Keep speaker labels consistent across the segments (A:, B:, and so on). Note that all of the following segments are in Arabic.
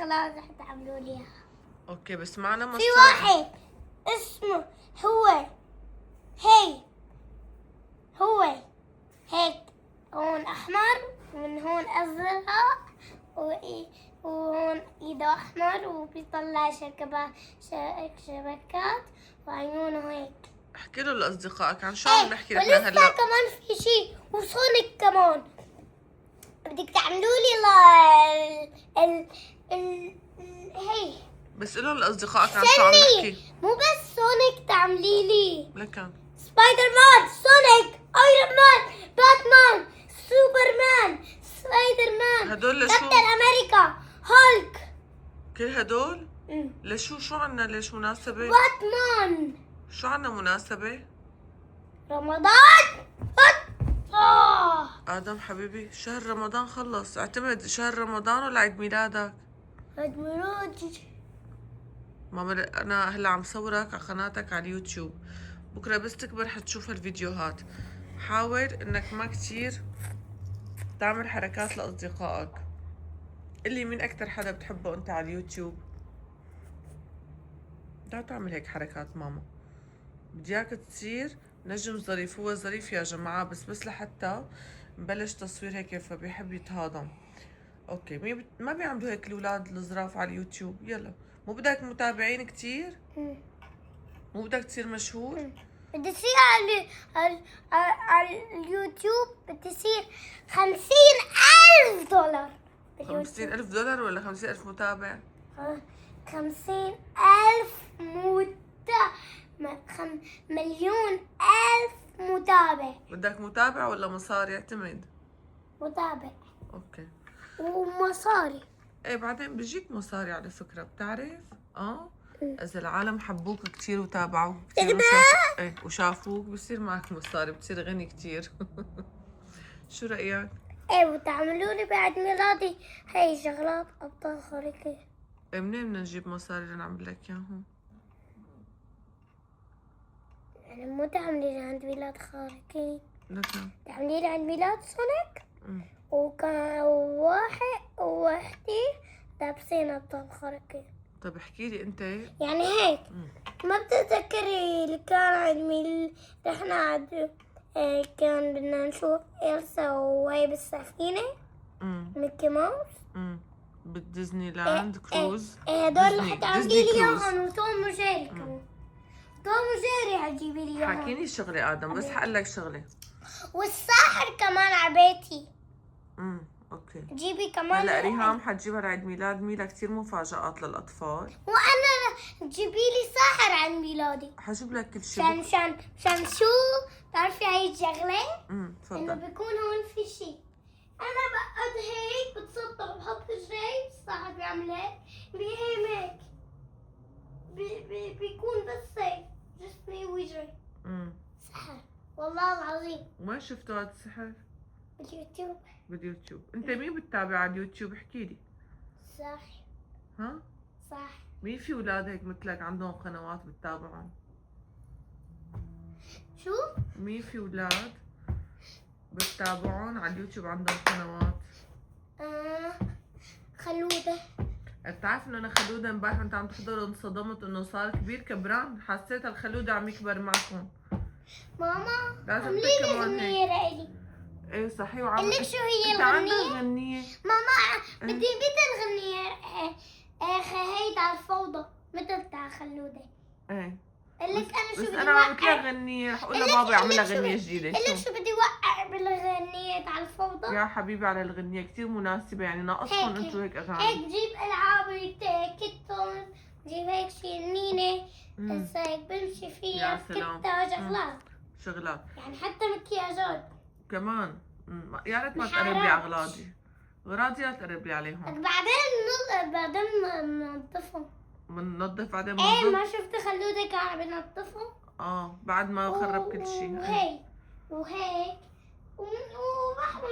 A: شغلات رح تعملوا لي اياها.
B: اوكي بس معنا
A: في
B: مسطرة.
A: واحد اسمه هو هيك هون احمر ومن هون ازرق وهون ايده احمر وبيطلع شبكات وعيونه هيك.
B: احكي له لاصدقائك عن شو عم نحكي نحن
A: ولسه
B: هلا.
A: كمان في شيء وسونيك كمان. بدك تعملوا لي هي
B: بس قولوا لاصدقائك عن شو عم نحكي.
A: مو بس سونيك تعملي لي
B: لكن
A: سبايدر مان، سونيك، ايرون مان، باتمان، سوبرمان، سبايدر مان،
B: هدول لشو؟
A: كابتن امريكا، هالك.
B: كل هدول لشو؟ شو عنا؟ ليش مناسبة؟
A: باتمان.
B: شو عنا مناسبة؟
A: رمضان.
B: آدم حبيبي شهر رمضان خلص، اعتمد شهر رمضان ولا عيد ميلادك؟
A: عيد ميلادي.
B: ماما أنا هلا عم صورك على قناتك على اليوتيوب، بكرة بس تكبر حتشوف الفيديوهات. حاول إنك ما كتير تعمل حركات لأصدقائك. اللي مين أكتر حدا بتحبه أنت على اليوتيوب؟ لا تعمل هيك حركات ماما. بدي إياك تصير نجم ظريف. هو ظريف يا جماعة بس لحتى نبلش تصوير هيك فبيحب يتهاضم. اوكي ما بيعملوا هيك الاولاد الظراف على اليوتيوب. يلا مو بدك متابعين كتير؟ مو بدك تصير مشهور؟
A: بدي يصير على اليوتيوب بدي يصير 50,000 دولار.
B: 50,000 دولار ولا 50,000 متابع؟
A: 50,000 مليون ألف متابع.
B: بدك متابع ولا مصاري؟ اعتمد.
A: متابع
B: اوكي.
A: ومصاري.
B: ايه بعدين بيجيك مصاري على فكرة، بتعرف؟ اذا العالم حبوك كتير وتابعوك كتير وشافوك بصير معك مصاري، بتصير غني كتير. شو رأيك؟
A: ايه وتعملوا لي بعد ميلادي هاي شغلات ابطال خارقية.
B: ايه منين بدنا نجيب مصاري لنعمل لك اياهم؟
A: يعني مو تعملي لي عند ميلاد خارقين،
B: لكن
A: تعملي لي عند ميلاد سونيك وكان واحد ووحدي لابسين ابطال خارقين.
B: طب احكي لي انت.
A: يعني هيك ما بتتذكري اللي كان عند رحنا عند كان بدنا نشوف إلسا وهي بالسفينة ميكي ماوس
B: بالديزني لاند كروز.
A: هدول اللي حتعملي لي اياهم وتوم وجيري كمان. توم وجيري حتجيبي لي اياهم.
B: حكيني شغلة آدم بس حقول لك شغلة.
A: والساحر كمان عبيتي.
B: اوكي
A: جيبي كمان.
B: هلا ريهام حتجيبها لعيد ميلاد ميلا كتير مفاجآت للأطفال.
A: وأنا جيبي لي ساحر عن ميلادي.
B: حجيب لك كل شيء.
A: عشان شو بتعرفي هاي الشغلة؟
B: تفضل.
A: إنه بيكون هون في شيء. أنا بقعد هيك بتسطح بحط رجلي الساحر بيعمل هيك بيهيم هيك بيكون بس هيك جسمي وجهي. سحر والله العظيم.
B: وين شفتوا هذا السحر؟
A: باليوتيوب.
B: باليوتيوب. انت مين بتتابع على اليوتيوب؟ احكي لي.
A: صح.
B: ها؟
A: صح.
B: مين في اولاد هيك مثلك عندهم قنوات بتتابعهم؟
A: شو؟
B: مين في اولاد بتتابعون على اليوتيوب عندهم قنوات؟
A: خلودة.
B: بتعرف انه انا خلودة امبارح وانت عم تحضر انصدمت انه صار كبير كبران، حسيت الخلودة عم يكبر معكم.
A: ماما
B: لازم
A: عملي لي غنية لإلي.
B: ايه صحيح وعم
A: لك شو هي
B: انت
A: الغنية؟
B: عندك غنية؟
A: ماما بدي مثل غنية هي تاع الفوضى مثل تاع خلودة.
B: ايه
A: لك انا شو
B: بس
A: بدي
B: انا عم
A: وقع.
B: لك غنية، رح اقول لبابا يعمل لها غنية جديدة.
A: لك شو بدي وقع بالغنية تاع الفوضى.
B: يا حبيبي على الغنية كتير مناسبة، يعني ناقصكم انتو هيك اغاني.
A: هيك جيب العاب كيتون جيب هيك شنينة هسا هيك بمشي فيها كتة
B: شغلات
A: يعني حتى مكياجات
B: كمان. يا ريت ما تقرب لي على اغراضي. اغراضي لا تقرب لي عليهم.
A: بعدين بننظفهم.
B: بننظف بعدين
A: ايه ما شفت خلودة كان عم بنظفهم؟
B: بعد ما خرب كل شيء.
A: وهيك وبحمل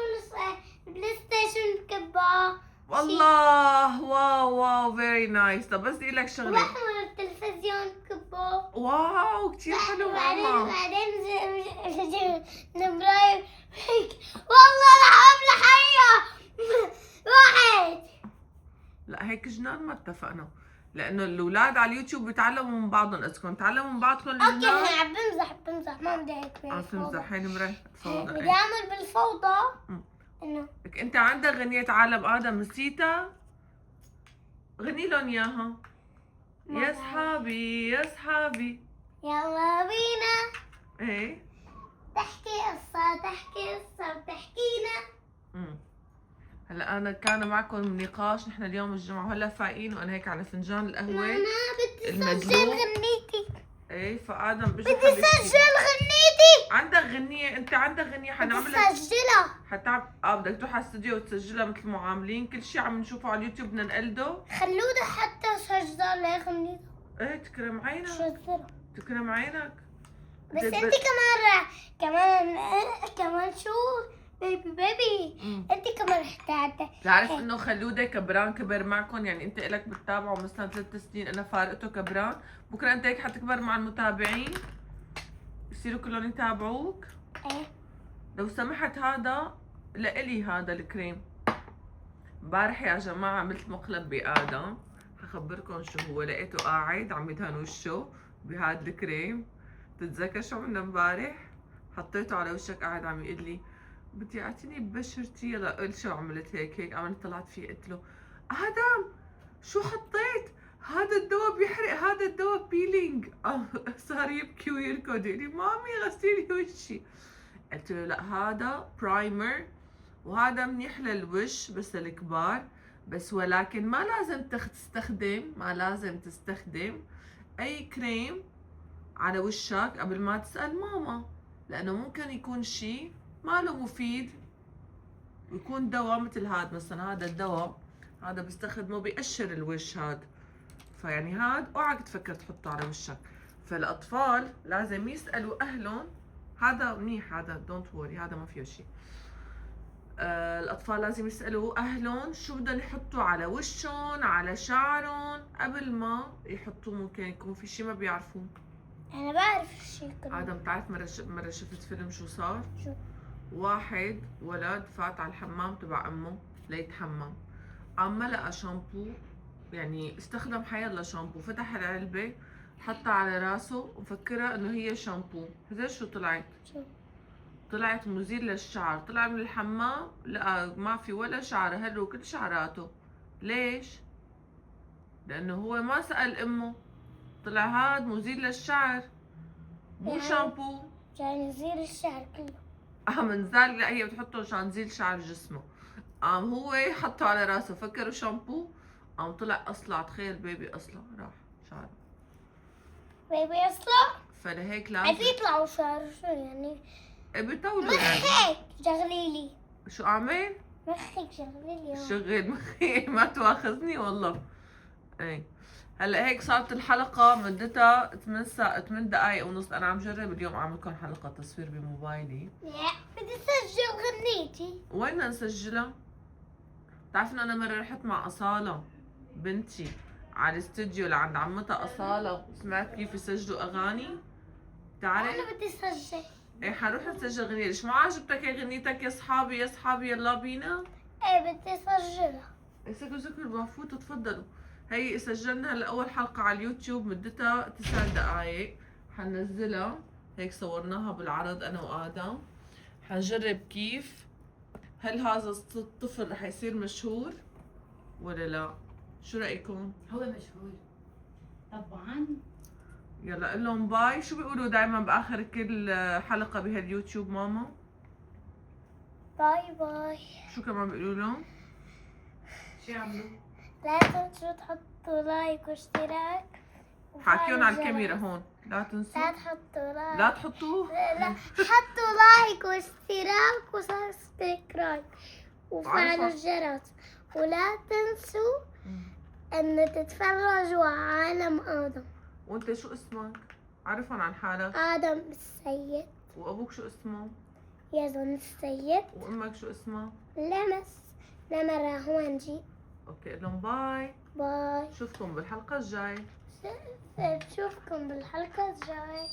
A: البلاي ستيشن كباه.
B: والله واو فيري نايس. طب بس بدي لك شغله.
A: وبحمل التلفزيون كباه.
B: واو كثير حلو ماما.
A: بعدين نبرايم هيك والله العب لحية واحد.
B: لا هيك جنان ما اتفقنا، لانه الاولاد على اليوتيوب بيتعلموا من بعضهم، اذا كنتوا تعلموا من بعضكم
A: اوكي
B: الجنان.
A: احنا عم بمزح ما بدي هيك
B: عم
A: بالفوضى.
B: تمزح، هيني مريح فوضى.
A: بدي اعمل بالفوضى انه
B: لك انت عندك غنية عالم ادم نسيتها؟ غني لهم اياها. يا صحابي يا صحابي
A: يلا بينا
B: ايه
A: تحكي قصة وتحكينا.
B: هلا انا كان معكم نقاش، نحن اليوم الجمعة وهلا فايقين وانا هيك على فنجان القهوة.
A: انا بدي اسجل
B: المدلوق.
A: غنيتي.
B: ايه فادم
A: بدي اسجل غنيتي.
B: عندك غنية، انت عندك غنية حنعملها.
A: بدي اسجلها.
B: حتعب بدك تروح على الاستوديو وتسجلها مثل المعاملين، كل شيء عم نشوفه على اليوتيوب بدنا نقلده.
A: خلونا حتى سجل لي غنيتي.
B: ايه تكرم عينك.
A: سجلها.
B: تكرم عينك.
A: بس انت كمان شو بيبي انت كمان رح
B: بتعرف انه خلوده كبران كبر معكم، يعني انت الك بتتابعه مثلا 3 سنين، انا فارقته كبران، بكره انت هيك حتكبر مع المتابعين يصيروا كلهم يتابعوك.
A: ايه
B: لو سمحت هذا لإلي هذا الكريم. امبارح يا جماعه عملت مقلب بادم، حخبركم شو هو. لقيته قاعد عم يدهن وشه بهذا الكريم. تتذكر شو عملنا امبارح؟ حطيته على وشك قاعد عم يقول لي بدي اعطيني ببشرتي. يلا قل شو عملت. هيك عملت طلعت فيه قلت له ادم شو حطيت؟ هذا الدواء بيحرق، هذا الدواء بيلينج. صار يبكي ويركض يقول لي مامي غسلي لي وشي. قلت له لا هذا برايمر وهذا منيح للوش بس للكبار بس، ولكن ما لازم تستخدم اي كريم على وشك قبل ما تسأل ماما، لانه ممكن يكون شيء ما له مفيد ويكون دواء مثل هذا. مثلا هذا الدواء هذا بيستخدمه بيقشر الوش هذا، فيعني هذا اوعك تفكر تحطه على وشك. فالاطفال لازم يسالوا اهلهم. هذا منيح، هذا دونت وري، هذا ما فيه شيء. الاطفال لازم يسالوا اهلهم شو بدهم يحطوا على وشهم على شعرهم قبل ما يحطوا. ممكن يكون في شيء ما بيعرفوه.
A: انا بعرف الشيء كله.
B: ادم بتعرف مرة شفت فيلم شو صار؟
A: شو؟
B: واحد ولد فات على الحمام تبع امه ليتحمم، عم لقى شامبو، يعني استخدم حيلا شامبو، فتح العلبة حطها على راسه ومفكرة انه هي شامبو. هذا شو طلعت؟
A: شو؟
B: طلعت مزيل للشعر. طلع من الحمام لقى ما في ولا شعر، هلو كل شعراته. ليش؟ لانه هو ما سأل امه. طلع هاد مزيل للشعر مو شامبو.
A: عشان يزيل الشعر كله.
B: منزال. لا هي بتحطه عشان تزيل شعر جسمه. هو حطه على راسه فكره شامبو، طلع اصلع. تخيل بيبي اصلع راح شعره.
A: بيبي اصلع؟
B: فلهيك
A: عم
B: لازم
A: يطلعوا شعر. شو يعني؟
B: بتولوا يعني.
A: مخك شغليلي.
B: شو اعمل؟
A: مخك شغليلي.
B: شغل مخي ما تواخذني والله. اي هلا هيك صارت الحلقة مدتها 8 دقايق ونص. انا عم جرب اليوم اعمل لكم حلقة تصوير بموبايلي.
A: لا بدي اسجل غنيتي.
B: وين بدنا نسجلها؟ بتعرف انه انا مرة رحت مع أصالة بنتي على الاستوديو لعند عمتها أصالة وسمعت كيف يسجلوا اغاني. بتعرف؟
A: انا بدي اسجل.
B: ايه حنروح نسجل غنية. ليش ما عجبتك هي غنيتك يا صحابي يا صحابي يلا بينا؟
A: ايه بدي اسجلها.
B: سكر بفوتوا تفضلوا. هي سجلنا هلا اول حلقة على اليوتيوب مدتها 9 دقايق. حننزلها هيك صورناها بالعرض انا وادم. حنجرب كيف. هل هذا الطفل رح يصير مشهور ولا لا؟ شو رأيكم؟
C: هو مشهور طبعا.
B: يلا قول لهم باي. شو بيقولوا دائما باخر كل حلقة بهاليوتيوب ماما؟
A: باي باي.
B: شو كمان بيقولوا لهم؟
C: شو يعملوا؟
A: لا تنسوا تحطوا لايك واشتراك.
B: حاكيون على الكاميرا هون. لا تنسوا.
A: لا تحطوا لايك.
B: لا تحطوه.
A: لا حطوا لايك واشتراك وسبسكرايب وفعلوا الجرس. ولا تنسوا ان تتفرجوا على عالم ادم.
B: وانت شو اسمك؟ عرفهم عن حالك.
A: ادم السيد.
B: وابوك شو اسمه؟
A: يزن السيد.
B: وامك شو اسمها؟
A: لمس نمرة هونجي.
B: اوكي قول لهم باي.
A: باي.
B: شوفكم بالحلقة الجاي.
A: بشوفكم بالحلقة الجاية.